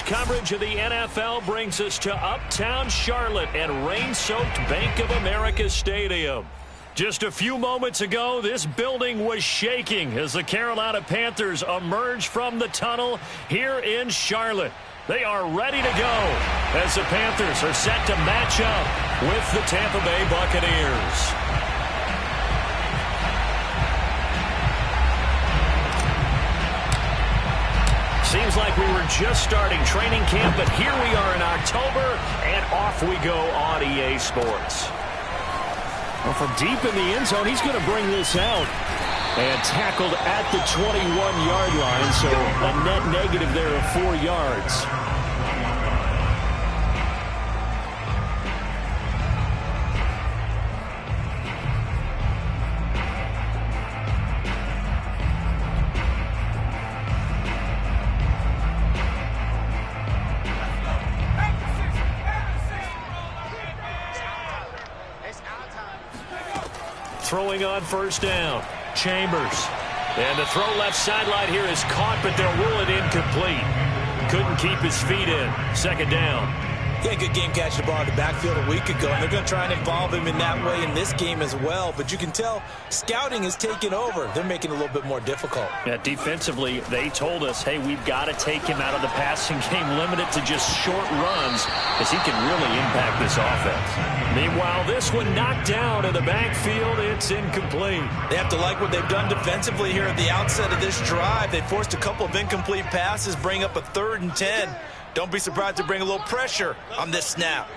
Tonight's coverage of the NFL brings us to uptown Charlotte at rain-soaked Bank of America Stadium. Just a few moments ago, this building was shaking as the Carolina Panthers emerged from the tunnel here in Charlotte. They are ready to go as the Panthers are set to match up with the Tampa Bay Buccaneers. Seems like we were just starting training camp, but here we are in October, and off we go on EA Sports. Well, from deep in the end zone, he's going to bring this out. And tackled at the 21-yard line, so a net negative there of 4 yards. Throwing on first down. Chambers. And the throw left sideline here is caught, but they'll rule it incomplete. Couldn't keep his feet in. Second down. Yeah, good game catching the ball in the backfield a week ago, and they're going to try and involve him in that way in this game as well. But you can tell scouting is taking over. They're making it a little bit more difficult. Yeah, defensively, they told us, hey, we've got to take him out of the passing game, limited to just short runs, because he can really impact this offense. Meanwhile, this one knocked down in the backfield. It's incomplete. They have to like what they've done defensively here at the outset of this drive. They forced a couple of incomplete passes, bring up a 3rd and 10. Don't be surprised to bring a little pressure on this snap.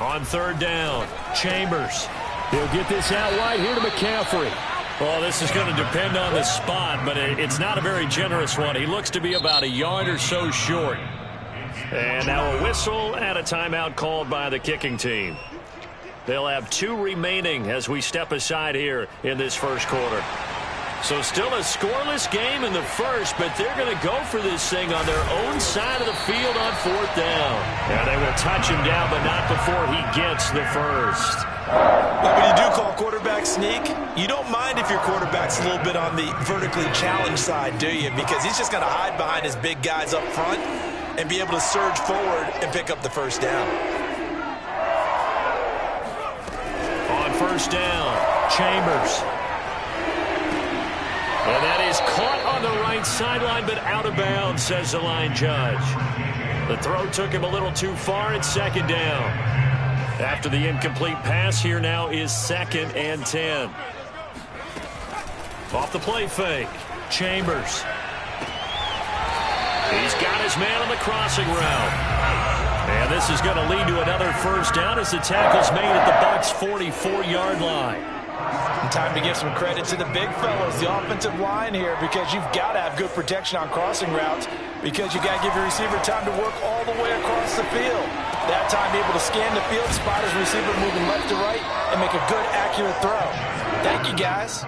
On 3rd down, Chambers. He'll get this out wide here to McCaffrey. Well, this is going to depend on the spot, but it's not a very generous one. He looks to be about a yard or so short. And now a whistle and a timeout called by the kicking team. They'll have 2 remaining as we step aside here in this first quarter. So still a scoreless game in the first, but they're going to go for this thing on their own side of the field on 4th down. And they will touch him down, but not before he gets the first. Well, when you do call quarterback sneak, you don't mind if your quarterback's a little bit on the vertically challenged side, do you? Because he's just going to hide behind his big guys up front and be able to surge forward and pick up the first down. On first down, Chambers. And that is caught on the right sideline, but out of bounds, says the line judge. The throw took him a little too far. It's 2nd down. After the incomplete pass, here now is 2nd and 10. Off the play fake, Chambers. He's got his man on the crossing route. And this is going to lead to another first down as the tackle's made at the Bucs' 44-yard line. And time to give some credit to the big fellows, the offensive line here, because you've got to have good protection on crossing routes, because you got to give your receiver time to work all the way across the field. That time able to scan the field, spot his receiver moving left to right, and make a good, accurate throw. Thank you, guys.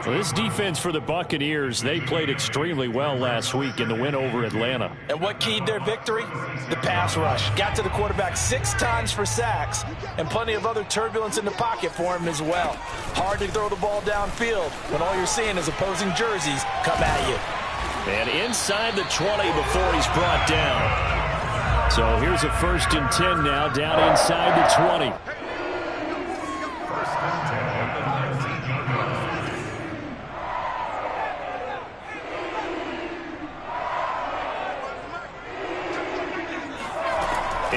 Well, this defense for the Buccaneers, they played extremely well last week in the win over Atlanta. And what keyed their victory? The pass rush. Got to the quarterback 6 times for sacks, and plenty of other turbulence in the pocket for him as well. Hard to throw the ball downfield when all you're seeing is opposing jerseys come at you. And inside the 20 before he's brought down. So here's a 1st and 10 now, down inside the 20.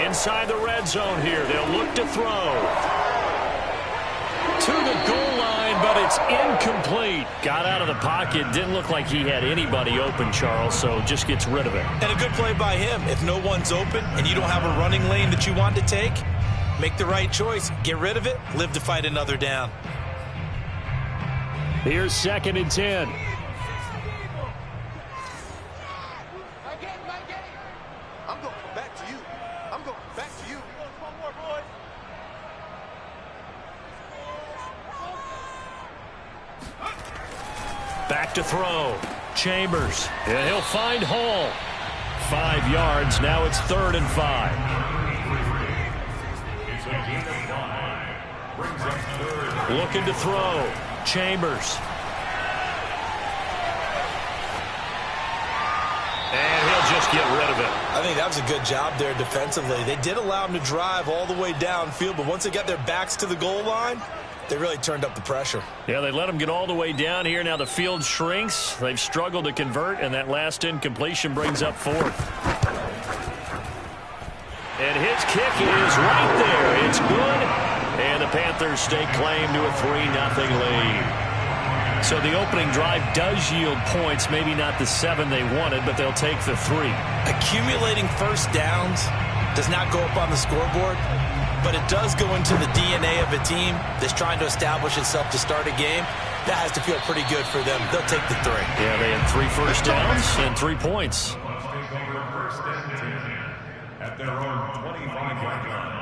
Inside the red zone here. They'll look to throw. To the goal line, but it's incomplete. Got out of the pocket. Didn't look like he had anybody open, Charles, so just gets rid of it. And a good play by him. If no one's open and you don't have a running lane that you want to take, make the right choice. Get rid of it. Live to fight another down. Here's 2nd and 10. Back to throw. Chambers. And he'll find Hall. 5 yards. Now it's 3rd and 5. Looking to throw. Chambers. And he'll just get rid of it. I think that was a good job there defensively. They did allow him to drive all the way downfield, but once they got their backs to the goal line, they really turned up the pressure. Yeah, they let him get all the way down here. Now the field shrinks. They've struggled to convert, and that last incompletion brings up fourth. And his kick is right there. It's good. And the Panthers stake claim to a 3-0 lead. So the opening drive does yield points, maybe not the 7 they wanted, but they'll take the 3. Accumulating first downs does not go up on the scoreboard, but it does go into the DNA of a team that's trying to establish itself to start a game. That has to feel pretty good for them. They'll take the 3. Yeah, they had 3 first downs and 3 points. At their own 25-yard line.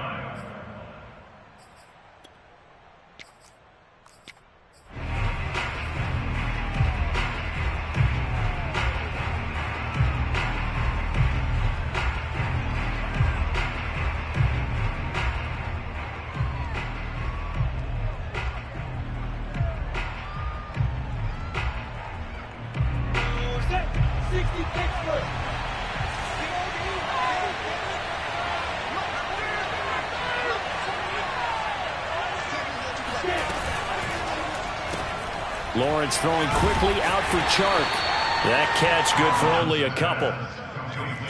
Lawrence throwing quickly out for Chark. That catch good for only a couple.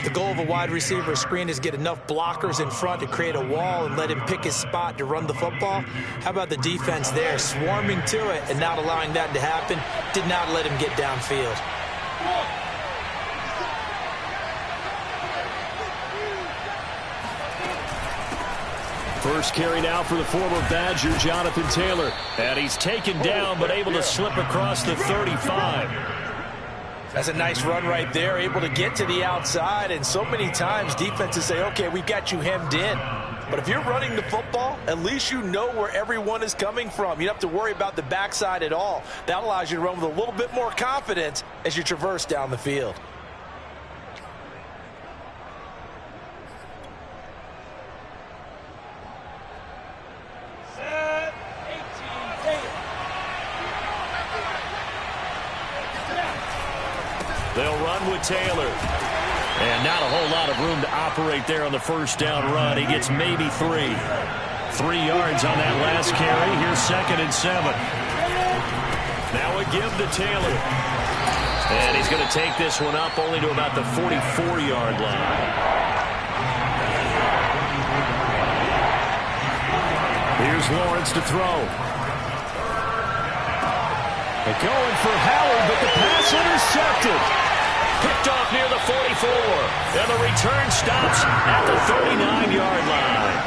The goal of a wide receiver screen is get enough blockers in front to create a wall and let him pick his spot to run the football. How about the defense there, swarming to it and not allowing that to happen? Did not let him get downfield. First carry now for the former Badger, Jonathan Taylor. And he's taken down, but able to slip across the 35. That's a nice run right there, able to get to the outside. And so many times defenses say, okay, we've got you hemmed in. But if you're running the football, at least you know where everyone is coming from. You don't have to worry about the backside at all. That allows you to run with a little bit more confidence as you traverse down the field. They'll run with Taylor. And not a whole lot of room to operate there on the first down run. He gets maybe 3. 3 yards on that last carry. Here's 2nd and 7. Now a give to Taylor. And he's going to take this one up only to about the 44-yard line. Here's Lawrence to throw. They're going for Howard, but the pass intercepted. Picked off near the 44. And the return stops at the 39-yard line.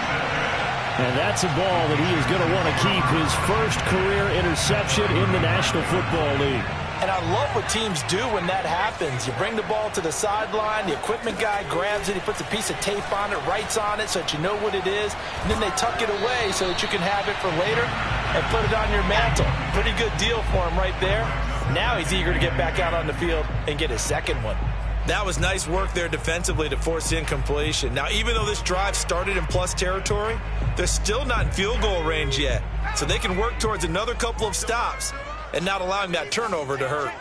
And that's a ball that he is going to want to keep, his first career interception in the National Football League. And I love what teams do when that happens. You bring the ball to the sideline, the equipment guy grabs it, he puts a piece of tape on it, writes on it so that you know what it is, and then they tuck it away so that you can have it for later and put it on your mantle. Pretty good deal for him right there. Now he's eager to get back out on the field and get his second one. That was nice work there defensively to force the incompletion. Now, even though this drive started in plus territory, they're still not in field goal range yet. So they can work towards another couple of stops and not allowing that turnover to hurt.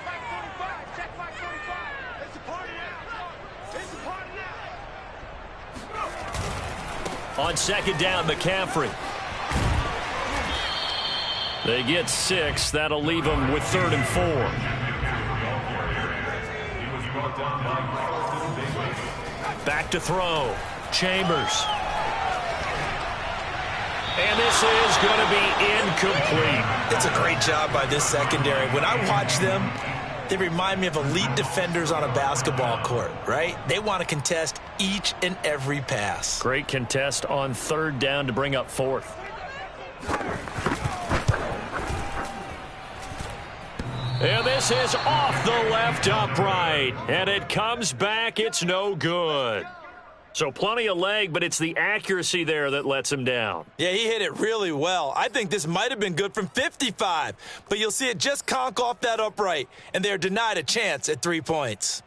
On 2nd down, McCaffrey. They get 6. That'll leave them with 3rd and 4. Back to throw. Chambers. And this is going to be incomplete. It's a great job by this secondary. When I watch them, they remind me of elite defenders on a basketball court, right? They want to contest each and every pass. Great contest on 3rd down to bring up 4th. And this is off the left upright. And it comes back. It's no good. So plenty of leg, but it's the accuracy there that lets him down. Yeah, he hit it really well. I think this might have been good from 55. But you'll see it just conk off that upright. And they're denied a chance at 3 points.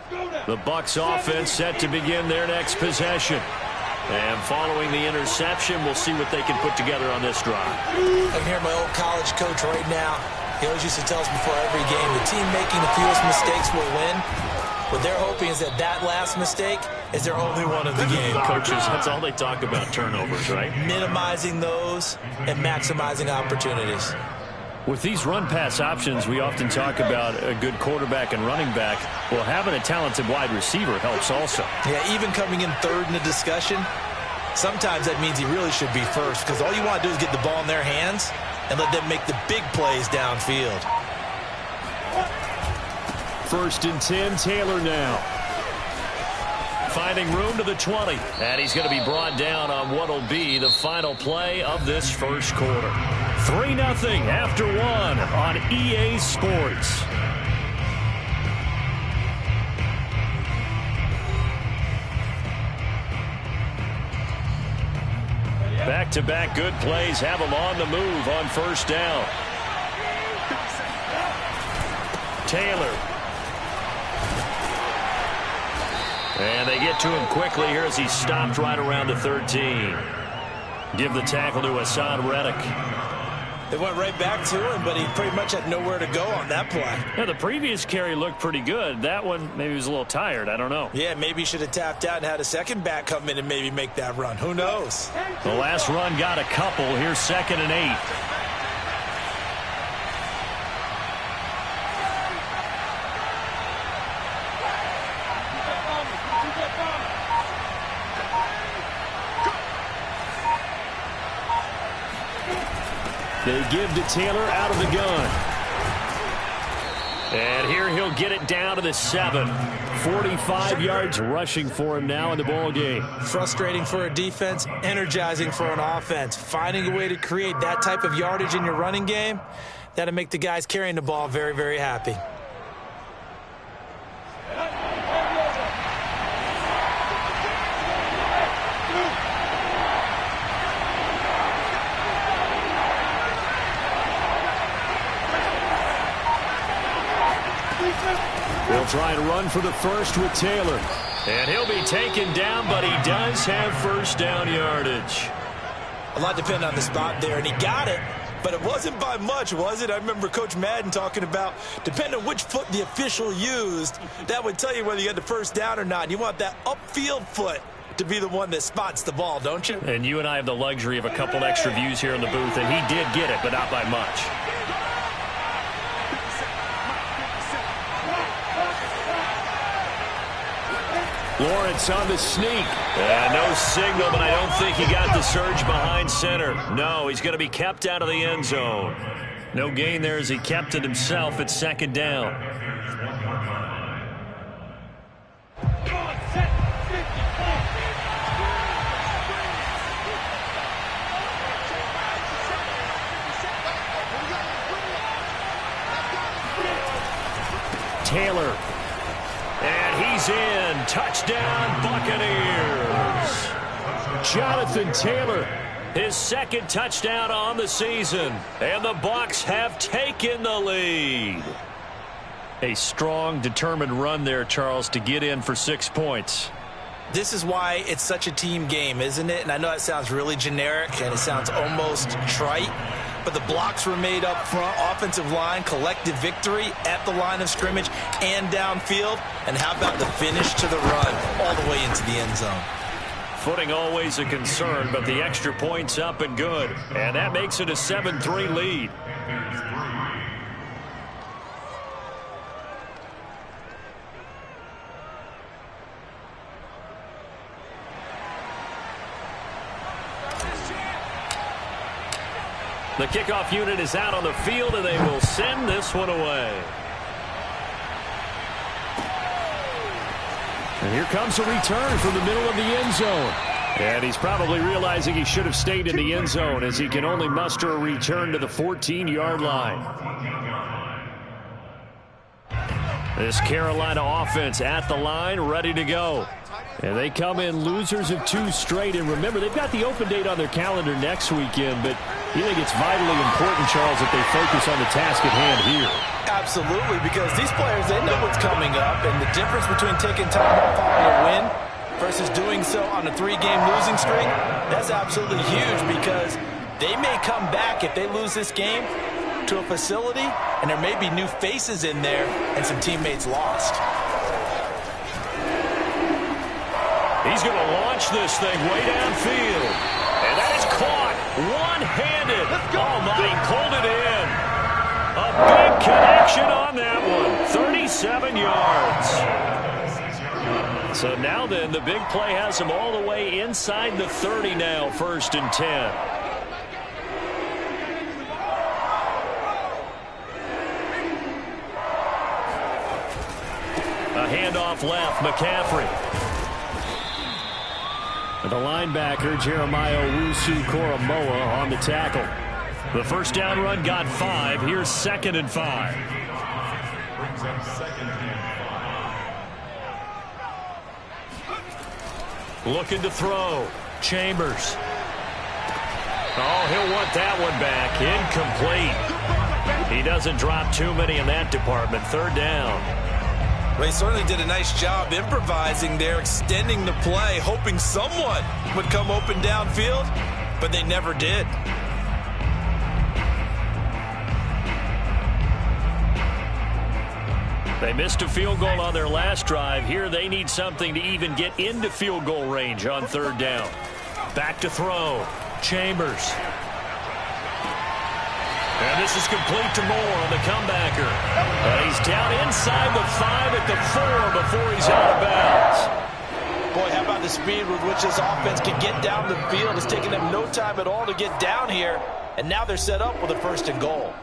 Go, The Bucs offense set to begin their next possession. And following the interception, we'll see what they can put together on this drive. I can hear my old college coach right now. He always used to tell us before every game, the team making the fewest mistakes will win. What they're hoping is that last mistake is their only one of the game. Coaches, that's all they talk about, turnovers, right? Minimizing those and maximizing opportunities. With these run-pass options, we often talk about a good quarterback and running back. Well, having a talented wide receiver helps also. Yeah, even coming in third in the discussion, sometimes that means he really should be first, because all you want to do is get the ball in their hands and let them make the big plays downfield. 1st and 10, Taylor now. Finding room to the 20. And he's going to be brought down on what will be the final play of this first quarter. 3-0 after 1 on EA Sports. Back-to-back good plays have them on the move on 1st down. Taylor. And they get to him quickly here as he stopped right around the 13. Give the tackle to Hassan Reddick. They went right back to him, but he pretty much had nowhere to go on that play. Yeah, the previous carry looked pretty good. That one, maybe he was a little tired. I don't know. Yeah, maybe he should have tapped out and had a second back come in and maybe make that run. Who knows? The last run got a couple. Here's 2nd and 8. They give to Taylor out of the gun. And here he'll get it down to the 7. 45 yards rushing for him now in the ball game. Frustrating for a defense, energizing for an offense. Finding a way to create that type of yardage in your running game, that'll make the guys carrying the ball very, very happy. They'll try and run for the first with Taylor. And he'll be taken down, but he does have 1st down yardage. A lot depended on the spot there, and he got it, but it wasn't by much, was it? I remember Coach Madden talking about, depending on which foot the official used, that would tell you whether you got the 1st down or not. You want that upfield foot to be the one that spots the ball, don't you? And you and I have the luxury of a couple extra views here in the booth, and he did get it, but not by much. Lawrence on the sneak. And no signal, but I don't think he got the surge behind center. No, he's going to be kept out of the end zone. No gain there as he kept it himself at 2nd down. Taylor. And he's in. Touchdown, Buccaneers. Jonathan Taylor, his 2nd touchdown on the season. And the Bucs have taken the lead. A strong, determined run there, Charles, to get in for 6 points. This is why it's such a team game, isn't it? And I know it sounds really generic and it sounds almost trite, but the blocks were made up front, offensive line, collective victory at the line of scrimmage and downfield. And how about the finish to the run all the way into the end zone? Footing always a concern, but the extra points up and good. And that makes it a 7-3 lead. The kickoff unit is out on the field, and they will send this one away. And here comes a return from the middle of the end zone. And he's probably realizing he should have stayed in the end zone as he can only muster a return to the 14-yard line. This Carolina offense at the line, ready to go. And they come in losers of 2 straight. And remember, they've got the open date on their calendar next weekend. But you think it's vitally important, Charles, that they focus on the task at hand here? Absolutely, because these players, they know what's coming up. And the difference between taking time off following a win versus doing so on a 3-game losing streak, that's absolutely huge, because they may come back if they lose this game to a facility, and there may be new faces in there and some teammates lost. He's going to launch this thing way downfield. And that is caught one-handed. Oh, my, he pulled it in. A big connection on that one. 37 yards. So now then, the big play has him all the way inside the 30 now, 1st and 10. A handoff left, McCaffrey. The linebacker, Jeremiah Owusu-Koramoah, on the tackle. The first down run got 5. Here's 2nd and 5. Brings up 2nd and 5. Looking to throw. Chambers. Oh, he'll want that one back. Incomplete. He doesn't drop too many in that department. 3rd down. Well, he certainly did a nice job improvising there, extending the play, hoping someone would come open downfield, but they never did. They missed a field goal on their last drive. Here they need something to even get into field goal range on 3rd down. Back to throw. Chambers. And this is complete to Moore on the comebacker. And he's down inside the 5 at the 4 before he's out of bounds. Boy, how about the speed with which this offense can get down the field? It's taken them no time at all to get down here. And now they're set up with a 1st and goal.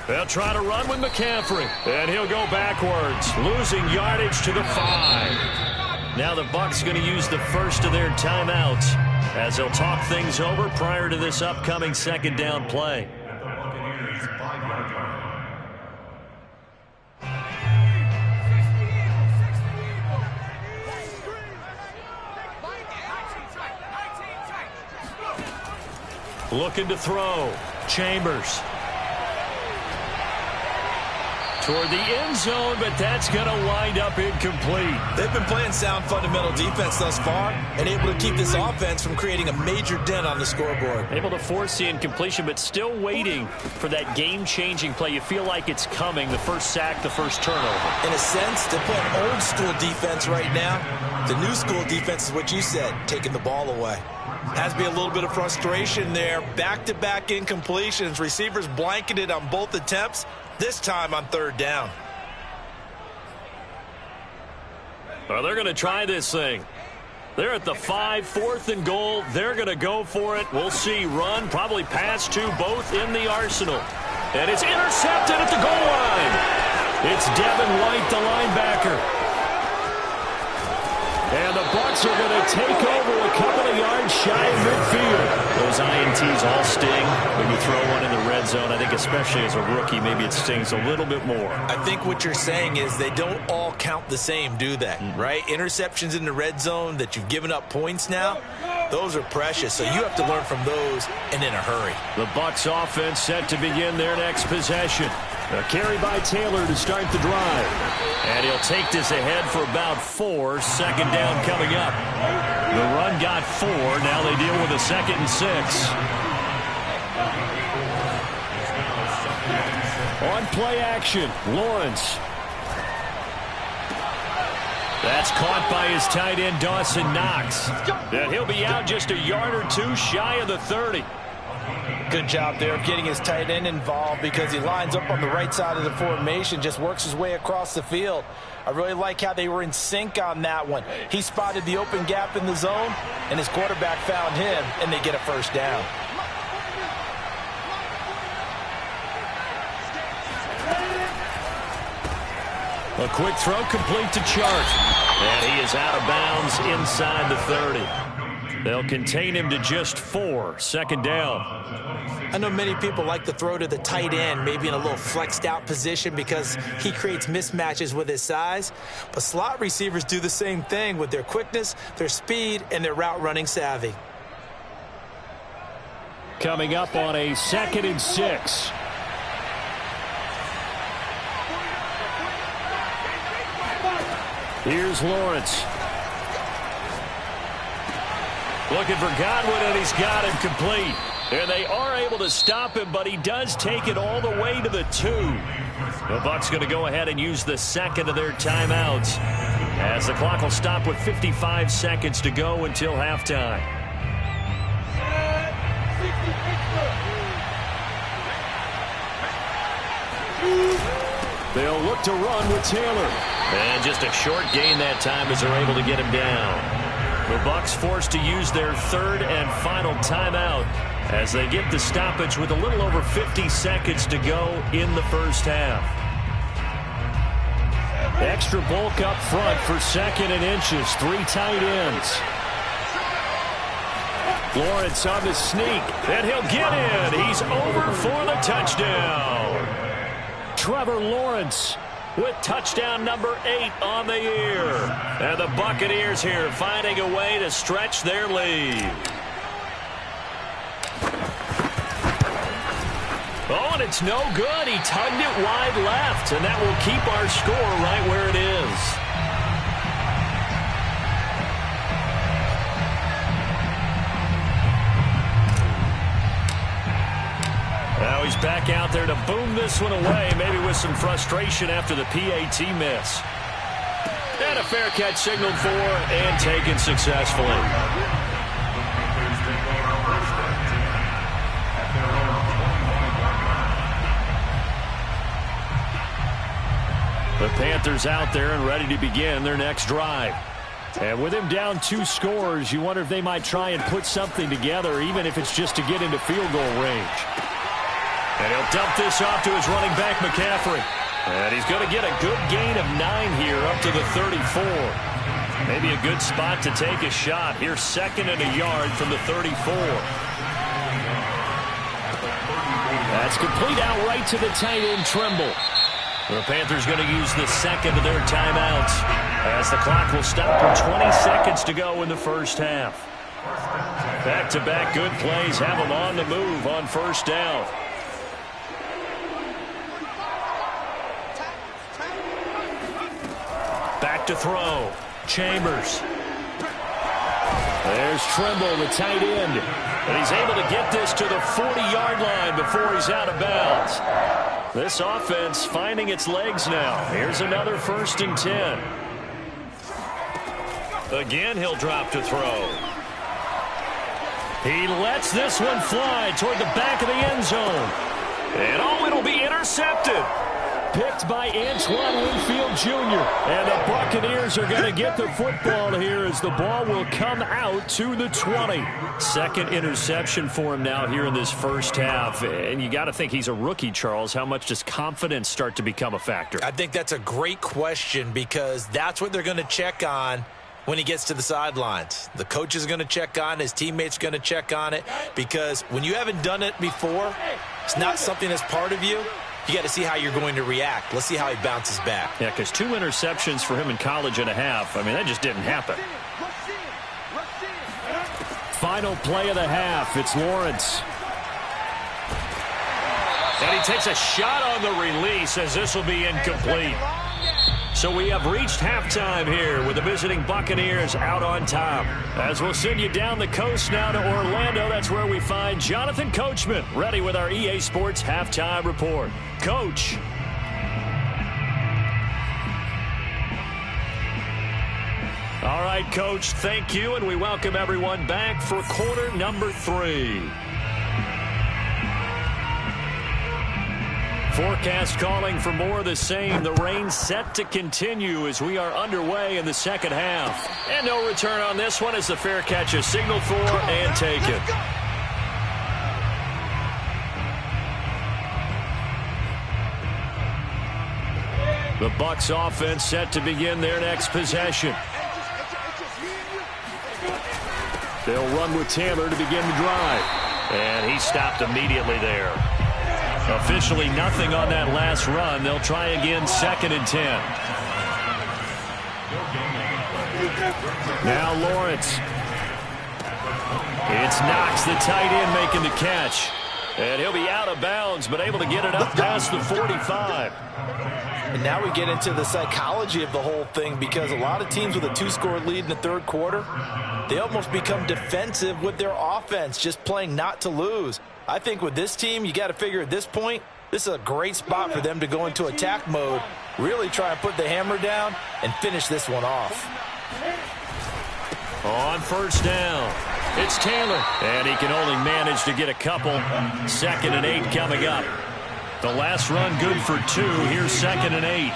They'll try to run with McCaffrey, and he'll go backwards, losing yardage to the 5. Now the Bucs going to use the first of their timeouts as they'll talk things over prior to this upcoming 2nd down play. At the Buccaneers 5-yard line. Looking to throw. Chambers. Toward the end zone, but that's going to wind up incomplete. They've been playing sound fundamental defense thus far and able to keep this offense from creating a major dent on the scoreboard. Able to force the incompletion, but still waiting for that game-changing play. You feel like it's coming, the first sack, the first turnover. In a sense, they're playing old-school defense right now. The new-school defense is what you said, taking the ball away. Has to be a little bit of frustration there. Back-to-back incompletions. Receivers blanketed on both attempts. This time on 3rd down. Well, they're going to try this thing. They're at the 5, 4th and goal. They're going to go for it. We'll see. Run, probably pass to both in the arsenal. And it's intercepted at the goal line. It's Devin White, the linebacker. And the Bucs are going to take over a couple of yards shy of midfield. Those INTs all sting when you throw one in the red zone. I think especially as a rookie, maybe it stings a little bit more. I think what you're saying is they don't all count the same, do they? Right? Interceptions in the red zone that you've given up points now, those are precious. So you have to learn from those and in a hurry. The Bucs offense set to begin their next possession. A carry by Taylor to start the drive. And he'll take this ahead for about 4. 2nd down coming up. The run got 4. Now they deal with a 2nd and 6. On play action, Lawrence. That's caught by his tight end, Dawson Knox. And he'll be out just a yard or 2 shy of the 30. Good job there of getting his tight end involved because he lines up on the right side of the formation, just works his way across the field. I really like how they were in sync on that one. He spotted the open gap in the zone, and his quarterback found him, and they get a first down. A quick throw complete to Chark. And he is out of bounds inside the 30. They'll contain him to just 4. Second down. I know many people like to throw to the tight end, maybe in a little flexed out position because he creates mismatches with his size. But slot receivers do the same thing with their quickness, their speed, and their route running savvy. Coming up on a 2nd and 6. Here's Lawrence. Looking for Godwin, and he's got him complete. And they are able to stop him, but he does take it all the way to the 2. The Bucs going to go ahead and use the second of their timeouts as the clock will stop with 55 seconds to go until halftime. They'll look to run with Taylor. And just a short gain that time as they're able to get him down. The Bucs forced to use their 3rd and final timeout as they get the stoppage with a little over 50 seconds to go in the first half. Extra bulk up front for 2nd and inches. 3 tight ends. Lawrence on the sneak, and he'll get in. He's over for the touchdown. Trevor Lawrence with touchdown number 8 on the year. And the Buccaneers here finding a way to stretch their lead. Oh, and it's no good. He tugged it wide left, and that will keep our score right where it is. Now he's back out there to boom this one away, maybe with some frustration after the PAT miss. And a fair catch signaled for and taken successfully. The Panthers out there and ready to begin their next drive. And with him down 2 scores, you wonder if they might try and put something together, even if it's just to get into field goal range. And he'll dump this off to his running back, McCaffrey. And he's going to get a good gain of 9 here up to the 34. Maybe a good spot to take a shot. Here's 2nd and a yard from the 34. That's complete out right to the tight end, Trimble. The Panthers going to use the 2nd of their timeouts as the clock will stop with 20 seconds to go in the first half. Back-to-back good plays have them on the move on first down. Back to throw. Chambers. There's Trimble, the tight end. And he's able to get this to the 40-yard line before he's out of bounds. This offense finding its legs now. Here's another 1st and 10. Again, he'll drop to throw. He lets this one fly toward the back of the end zone. And it'll be intercepted. Picked by Antoine Winfield Jr. And the Buccaneers are going to get the football here as the ball will come out to the 20. 2nd interception for him now here in this first half. And you got to think he's a rookie, Charles. How much does confidence start to become a factor? I think that's a great question because that's what they're going to check on when he gets to the sidelines. The coach is going to check on it. His teammates are going to check on it because when you haven't done it before, it's not something that's part of you. You got to see how you're going to react. Let's see how he bounces back. Yeah, because 2 interceptions for him in college and a half. I mean, that just didn't happen. Final play of the half. It's Lawrence. And he takes a shot on the release as this will be incomplete. So we have reached halftime here with the visiting Buccaneers out on top. As we'll send you down the coast now to Orlando, that's where we find Jonathan Coachman ready with our EA Sports Halftime Report. Coach. All right, Coach, thank you, and we welcome everyone back for quarter number 3. Forecast calling for more of the same. The rain set to continue as we are underway in the second half. And no return on this one as the fair catch is signaled for and taken. The Bucs offense set to begin their next possession. They'll run with Taylor to begin the drive. And he stopped immediately there. Officially nothing on that last run. They'll try again, 2nd and 10. Now Lawrence. It's Knox, the tight end, making the catch. And he'll be out of bounds, but able to get it up past the 45. And now we get into the psychology of the whole thing, because a lot of teams with a 2-score lead in the third quarter, they almost become defensive with their offense, just playing not to lose. I think with this team, you got to figure at this point, this is a great spot for them to go into attack mode, really try and put the hammer down and finish this one off. On first down, it's Taylor, and he can only manage to get a couple. 2nd and 8 coming up. The last run good for 2. Here's 2nd and 8.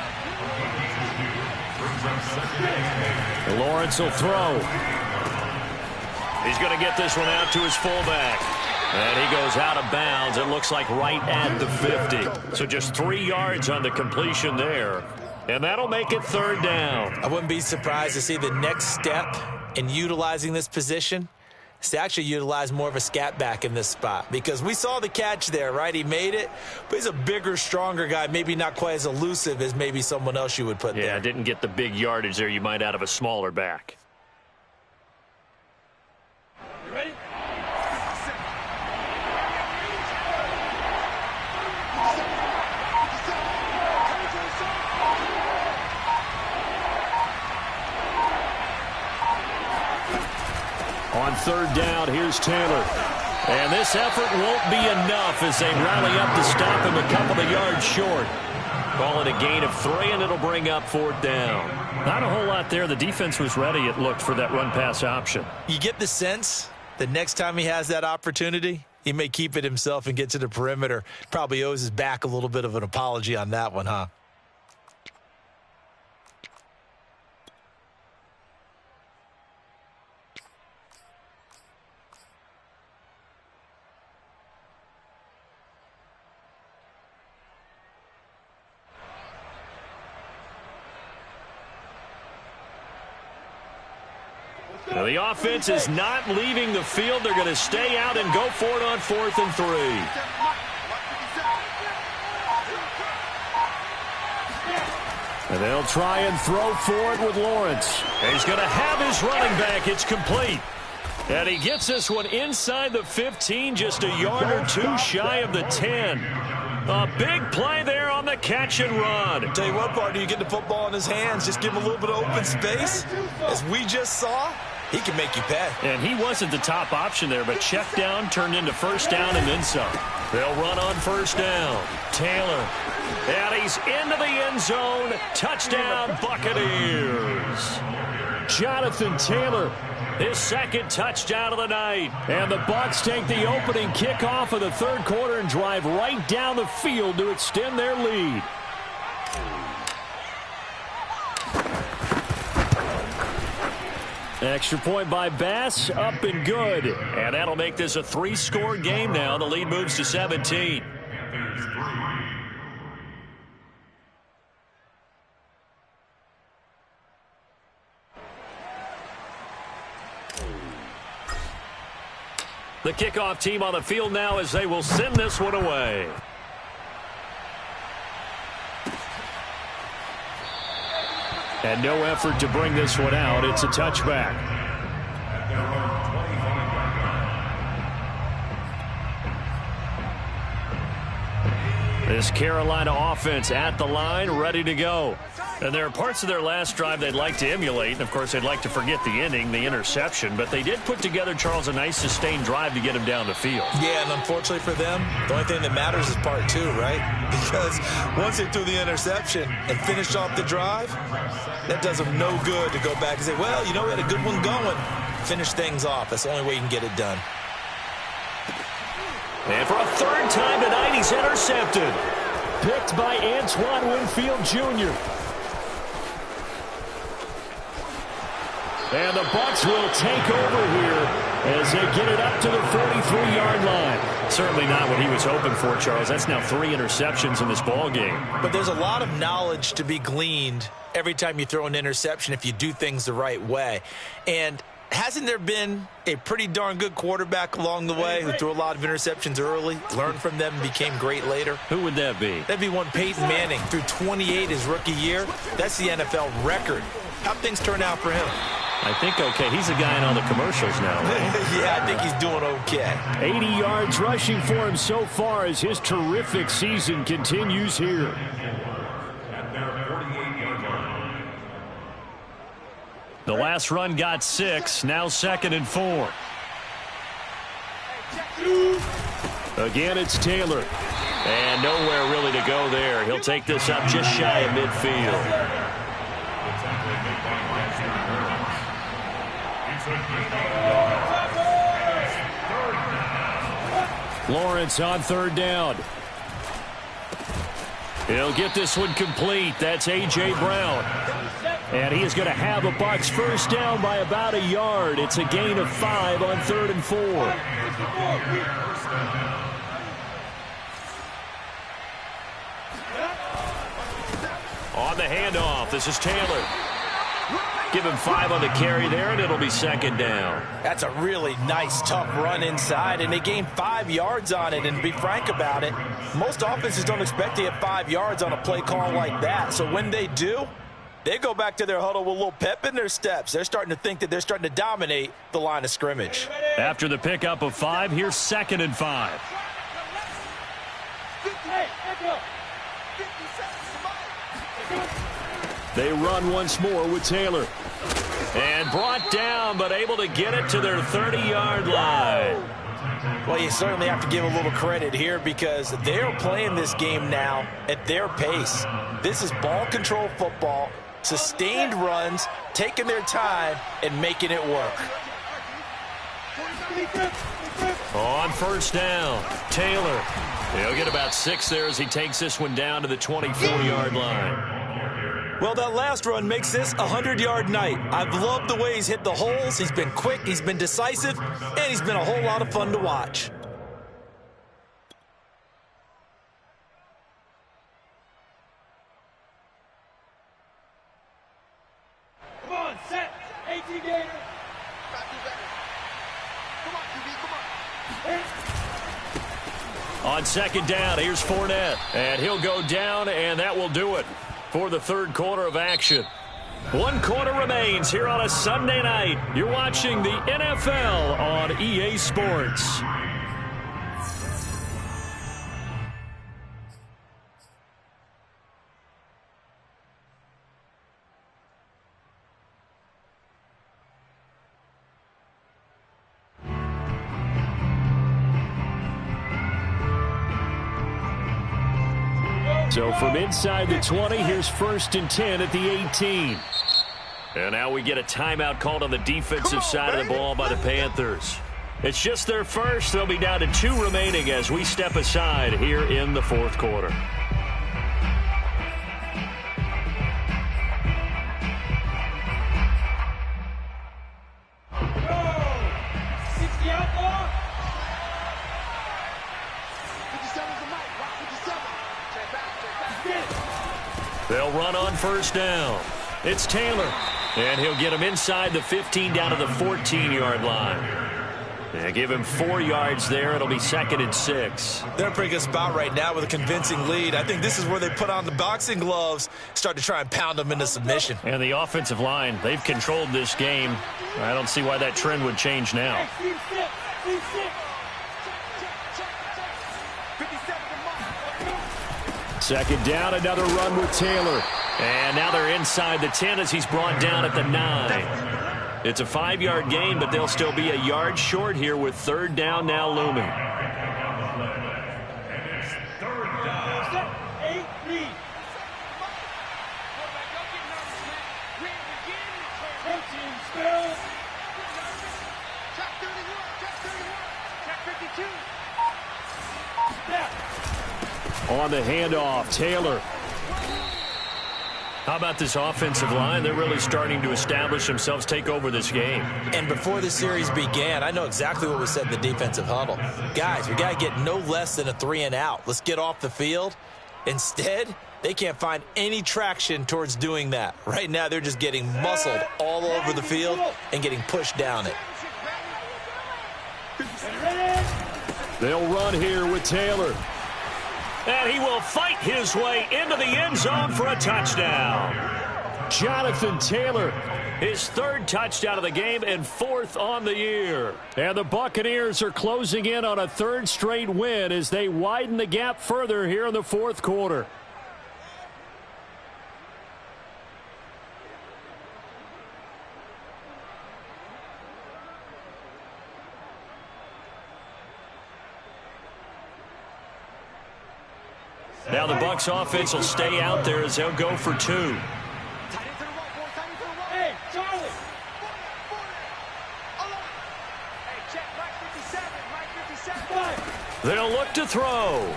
Lawrence will throw. He's going to get this one out to his fullback. And he goes out of bounds. It looks like right at the 50. So just 3 yards on the completion there. And that'll make it 3rd down. I wouldn't be surprised to see the next step in utilizing this position is to actually utilize more of a scat back in this spot, because we saw the catch there, right? He made it, but he's a bigger, stronger guy, maybe not quite as elusive as maybe someone else you would put there. Yeah, didn't get the big yardage there you might out of a smaller back. You ready? On 3rd down, here's Taylor. And this effort won't be enough as they rally up to stop him a couple of yards short. Call it a gain of 3, and it'll bring up 4th down. Not a whole lot there. The defense was ready, it looked, for that run-pass option. You get the sense the next time he has that opportunity, he may keep it himself and get to the perimeter. Probably owes his back a little bit of an apology on that one, huh? Now the offense is not leaving the field. They're going to stay out and go for it on 4th and 3. And they'll try and throw for it with Lawrence. And he's going to have his running back. It's complete. And he gets this one inside the 15, just a yard or 2 shy of the 10. A big play there on the catch and run. Tell you what, partner, you get the football in his hands, just give him a little bit of open space. As we just saw, he can make you pay. And he wasn't the top option there, but check down turned into 1st down and then some. They'll run on 1st down. Taylor. And he's into the end zone. Touchdown, Buccaneers. Jonathan Taylor, his 2nd touchdown of the night. And the Bucs take the opening kickoff of the 3rd quarter and drive right down the field to extend their lead. Extra point by Bass, up and good. And that'll make this a 3-score game now. The lead moves to 17. The kickoff team on the field now as they will send this one away. And no effort to bring this one out. It's a touchback. This Carolina offense at the line, ready to go. And there are parts of their last drive they'd like to emulate. And, of course, they'd like to forget the ending, the interception. But they did put together, Charles, a nice sustained drive to get him down the field. Yeah, and unfortunately for them, the only thing that matters is part 2, right? Because once they threw the interception and finished off the drive, that does them no good to go back and say, well, you know, we had a good one going. Finish things off. That's the only way you can get it done. And for a 3rd time tonight, he's intercepted. picked by Antoine Winfield Jr. And the Bucs will take over here as they get it up to the 43-yard line. Certainly not what he was hoping for, Charles. That's now 3 interceptions in this ball game. But there's a lot of knowledge to be gleaned every time you throw an interception if you do things the right way. And hasn't there been a pretty darn good quarterback along the way who threw a lot of interceptions early, learned from them, and became great later? Who would that be? That'd be one Peyton Manning. Threw 28 his rookie year. That's the NFL record. How'd things turn out for him? I think okay. He's a guy in all the commercials now. Right? Yeah, I think he's doing okay. 80 yards rushing for him so far as his terrific season continues here. At their 48-yard line. The last run got 6. Now 2nd and 4. Again, it's Taylor. And nowhere really to go there. He'll take this up just shy of midfield. Lawrence on 3rd down. He'll get this one complete. That's A.J. Brown. And he is going to have a Bucs first down by about a yard. It's a gain of 5 on 3rd and 4. On the handoff, this is Taylor. Give him 5 on the carry there, and it'll be 2nd down. That's a really nice, tough run inside, and they gained 5 yards on it. And to be frank about it, most offenses don't expect to get 5 yards on a play call like that. So when they do, they go back to their huddle with a little pep in their steps. They're starting to think that they're starting to dominate the line of scrimmage. After the pickup of 5, here's 2nd and 5. They run once more with Taylor. And brought down, but able to get it to their 30-yard line. Well, you certainly have to give a little credit here because they're playing this game now at their pace. This is ball control football, sustained runs, taking their time, and making it work. On 1st down, Taylor. He'll get about 6 there as he takes this one down to the 24-yard line. Well, that last run makes this a 100-yard night. I've loved the way he's hit the holes. He's been quick, he's been decisive, and he's been a whole lot of fun to watch. Come on, set. 18 Gator. On 2nd down, here's Fournette. And he'll go down, and that will do it for the 3rd quarter of action. 1 quarter remains here on a Sunday night. You're watching the NFL on EA Sports. So from inside the 20, here's 1st and 10 at the 18. And now we get a timeout called on the defensive side of the ball by the Panthers. It's just their first. They'll be down to 2 remaining as we step aside here in the 4th quarter. They'll run on 1st down. It's Taylor. And he'll get him inside the 15 down to the 14-yard line. And give him 4 yards there. It'll be 2nd and 6. They're in a pretty good spot right now with a convincing lead. I think this is where they put on the boxing gloves, start to try and pound them into submission. And the offensive line, they've controlled this game. I don't see why that trend would change now. Second down, another run with Taylor. And now they're inside the 10 as he's brought down at the 9. It's a 5-yard gain, but they'll still be a yard short here with 3rd down now looming. And it's 3rd down. 8-3. Coaching spell. Track 31. Track 52. Snap. On the handoff, Taylor. How about this offensive line? They're really starting to establish themselves, take over this game. And before the series began, I know exactly what was said in the defensive huddle. Guys, we got to get no less than a 3-and-out. Let's get off the field. Instead, they can't find any traction towards doing that. Right now, they're just getting muscled all over the field and getting pushed down it. They'll run here with Taylor. And he will fight his way into the end zone for a touchdown. Jonathan Taylor, his third touchdown of the game and fourth on the year. And the Buccaneers are closing in on a third straight win as they widen the gap further here in the fourth quarter. Now the Bucs offense will stay out there as they'll go for 2. Hey, Charlie. They'll look to throw.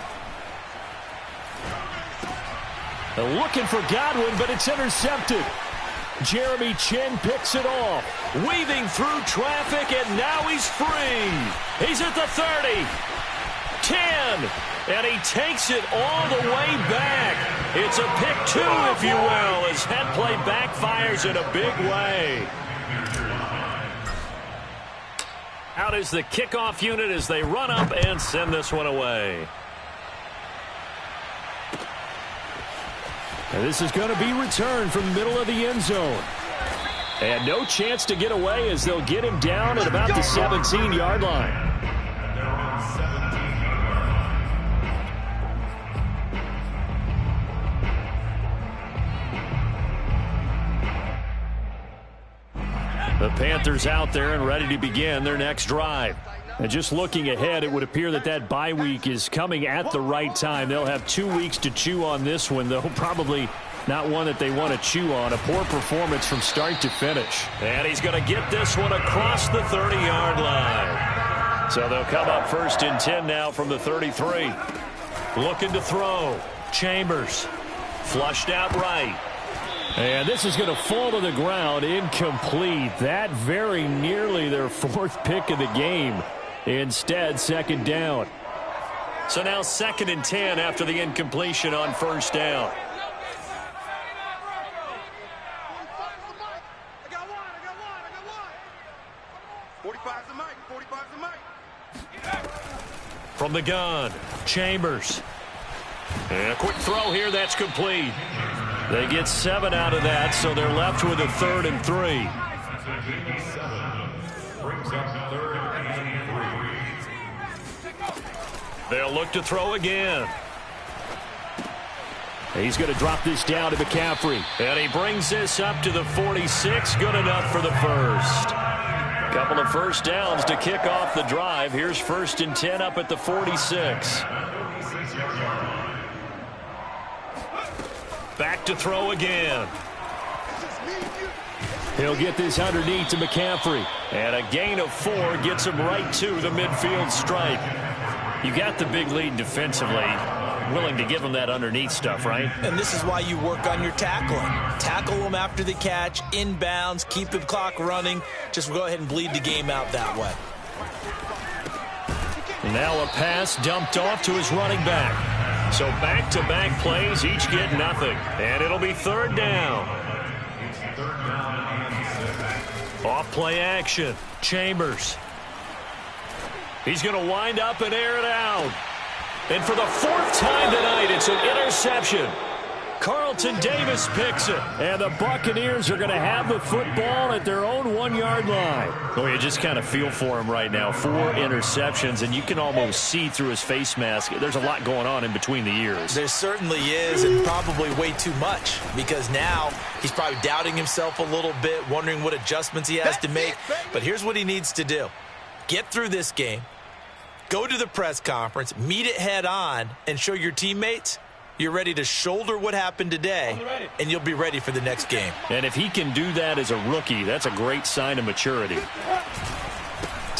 They're looking for Godwin, but it's intercepted. Jeremy Chin picks it off. Weaving through traffic, and now he's free. He's at the 30. 10. And he takes it all the way back. It's a pick 2, if you will, as head play backfires in a big way. Out is the kickoff unit as they run up and send this one away. And this is going to be returned from the middle of the end zone. And no chance to get away as they'll get him down at about the 17-yard line. The Panthers out there and ready to begin their next drive. And just looking ahead, it would appear that that bye week is coming at the right time. They'll have 2 weeks to chew on this one, though probably not one that they want to chew on. A poor performance from start to finish. And he's going to get this one across the 30-yard line. So they'll come up 1st and 10 now from the 33. Looking to throw. Chambers. Flushed out right. And this is going to fall to the ground, incomplete. That very nearly their 4th pick of the game. Instead, 2nd down. So now 2nd and 10 after the incompletion on 1st down. From the gun, Chambers. And a quick throw here, that's complete. They get 7 out of that, so they're left with a 3rd and 3. They'll look to throw again. He's going to drop this down to McCaffrey. And he brings this up to the 46. Good enough for the first. Couple of first downs to kick off the drive. Here's 1st and 10 up at the 46. Back to throw again. He'll get this underneath to McCaffrey. And a gain of 4 gets him right to the midfield stripe. You got the big lead defensively. Willing to give him that underneath stuff, right? And this is why you work on your tackling. Tackle him after the catch, inbounds, keep the clock running. Just go ahead and bleed the game out that way. Now a pass dumped off to his running back. So back-to-back plays, each get nothing. And it'll be 3rd down. Off play action. Chambers. He's going to wind up and air it out. And for the 4th time tonight, it's an interception. Carlton Davis picks it. And the Buccaneers are going to have the football at their own 1-yard line. Oh, you just kind of feel for him right now. 4 interceptions, and you can almost see through his face mask. There's a lot going on in between the ears. There certainly is, and probably way too much, because now he's probably doubting himself a little bit, wondering what adjustments he has to make. But here's what he needs to do. Get through this game, go to the press conference, meet it head on, and show your teammates you're ready to shoulder what happened today, and you'll be ready for the next game. And if he can do that as a rookie, that's a great sign of maturity.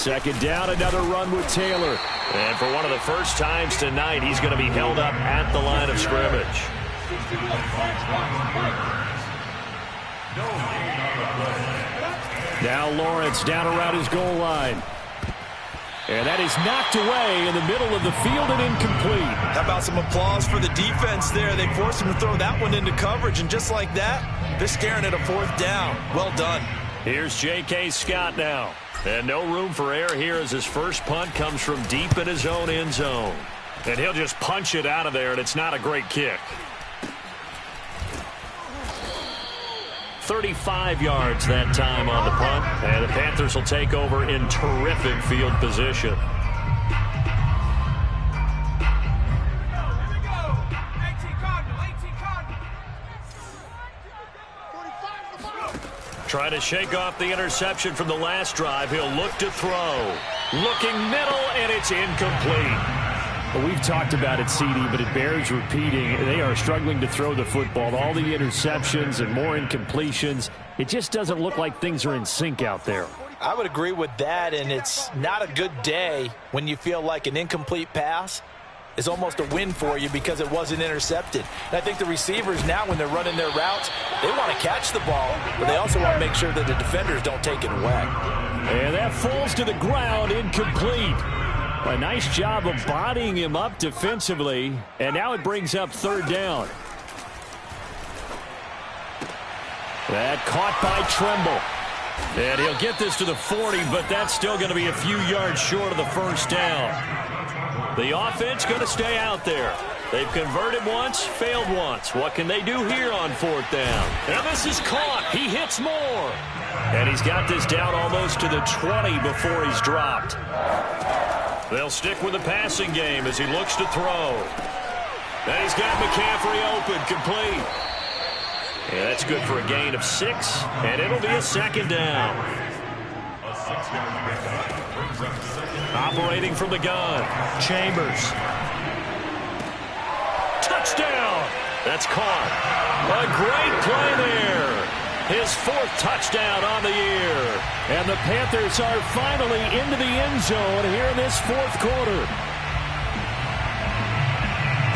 Second down, another run with Taylor. And for one of the first times tonight, he's going to be held up at the line of scrimmage. Now Lawrence down around his goal line. And that is knocked away in the middle of the field and incomplete. How about some applause for the defense there? They forced him to throw that one into coverage, and just like that, they're staring at a fourth down. Well done. Here's J.K. Scott now. And no room for error here as his first punt comes from deep in his own end zone. And he'll just punch it out of there, and it's not a great kick. 35 yards that time on the punt, and the Panthers will take over in terrific field position. Trying to shake off the interception from the last drive. He'll look to throw. Looking middle, and it's incomplete. Well, we've talked about it, CD, but it bears repeating. They are struggling to throw the football. All the interceptions and more incompletions. It just doesn't look like things are in sync out there. I would agree with that, and it's not a good day when you feel like an incomplete pass is almost a win for you because it wasn't intercepted. And I think the receivers now, when they're running their routes, they want to catch the ball, but they also want to make sure that the defenders don't take it away. And that falls to the ground, incomplete. A nice job of bodying him up defensively, and now it brings up third down. That caught by Tremble. And he'll get this to the 40, but that's still going to be a few yards short of the first down. The offense going to stay out there. They've converted once, failed once. What can they do here on fourth down? And this is caught. He hits more. And he's got this down almost to the 20 before he's dropped. They'll stick with the passing game as he looks to throw. And he's got McCaffrey open, complete. Yeah, that's good for a gain of 6, and it'll be a second down. Operating from the gun, Chambers. Touchdown! That's caught. A great play there. His fourth touchdown on the year. And the Panthers are finally into the end zone here in this fourth quarter.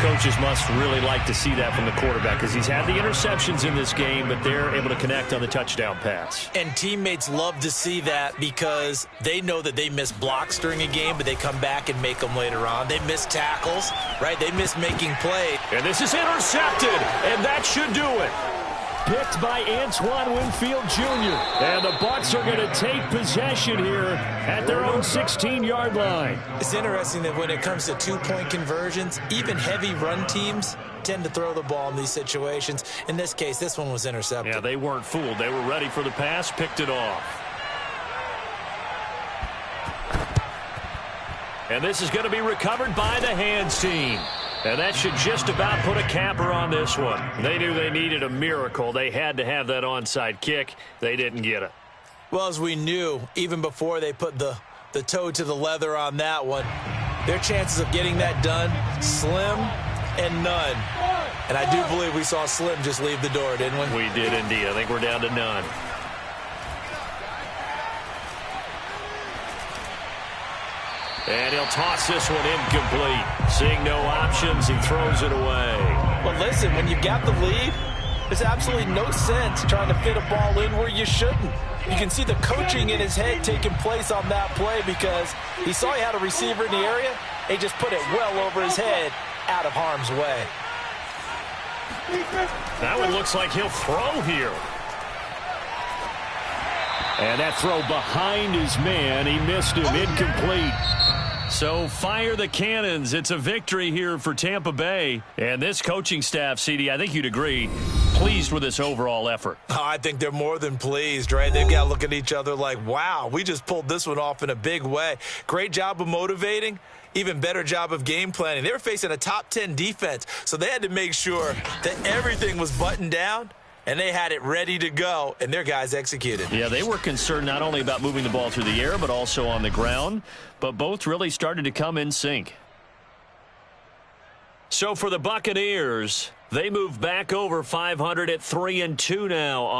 Coaches must really like to see that from the quarterback because he's had the interceptions in this game, but they're able to connect on the touchdown pass. And teammates love to see that because they know that they miss blocks during a game, but they come back and make them later on. They miss tackles, right? They miss making plays. And this is intercepted, and that should do it. Picked by Antoine Winfield Jr. And the Bucs are going to take possession here at their own 16-yard line. It's interesting that when it comes to two-point conversions, even heavy run teams tend to throw the ball in these situations. In this case, this one was intercepted. Yeah, they weren't fooled. They were ready for the pass, picked it off. And this is going to be recovered by the hands team. And that should just about put a capper on this one. They knew they needed a miracle. They had to have that onside kick. They didn't get it. Well, as we knew, even before they put the toe to the leather on that one, their chances of getting that done, slim and none. And I do believe we saw Slim just leave the door, didn't we? We did indeed. I think we're down to none. And he'll toss this one incomplete. Seeing no options, he throws it away. Well, listen, when you've got the lead, there's absolutely no sense trying to fit a ball in where you shouldn't. You can see the coaching in his head taking place on that play because he saw he had a receiver in the area. He just put it well over his head, out of harm's way. That one looks like he'll throw here. And that throw behind his man. He missed him, incomplete. So fire the cannons. It's a victory here for Tampa Bay. And this coaching staff, CD, I think you'd agree, pleased with this overall effort. Oh, I think they're more than pleased, right? They've got to look at each other like, wow, we just pulled this one off in a big way. Great job of motivating. Even better job of game planning. They were facing a top 10 defense, so they had to make sure that everything was buttoned down. And they had it ready to go, and their guys executed. Yeah, they were concerned not only about moving the ball through the air, but also on the ground. But both really started to come in sync. So for the Buccaneers, they move back over 500 at 3-2 now.